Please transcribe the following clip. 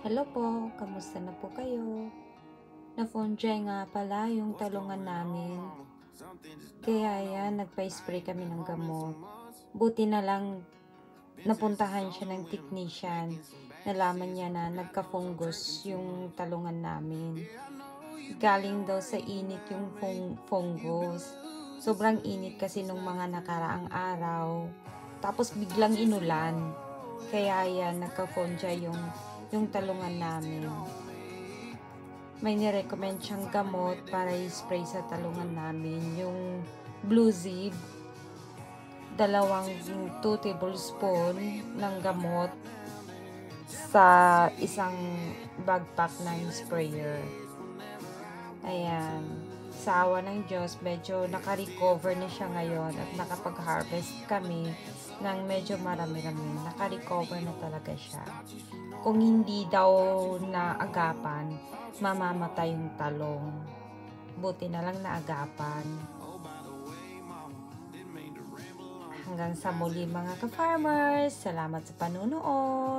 Hello po, kamusta na po kayo? Na-fungi nga pala yung talungan namin. Kaya yan, nagpa-spray kami ng gamot. Buti na lang napuntahan siya ng technician. Nalaman niya na nagka-fungus yung talungan namin. Galing daw sa init yung fungus. Sobrang init kasi nung mga nakaraang araw. Tapos biglang inulan. Kaya yan, nagka-fungi yung talungan namin. May nirecommend siyang gamot para i-spray sa talungan namin. Yung Blue Zib, 2 tablespoon ng gamot sa isang backpack ng sprayer. Ayan. Sa awa ng Diyos, medyo naka-recover na siya ngayon at nakapag-harvest kami ng medyo marami-rami. Naka-recover na talaga siya. Kung hindi daw naagapan, mamamatay yung talong. Buti na lang naagapan. Hanggang sa muli mga ka-farmers, salamat sa panunood.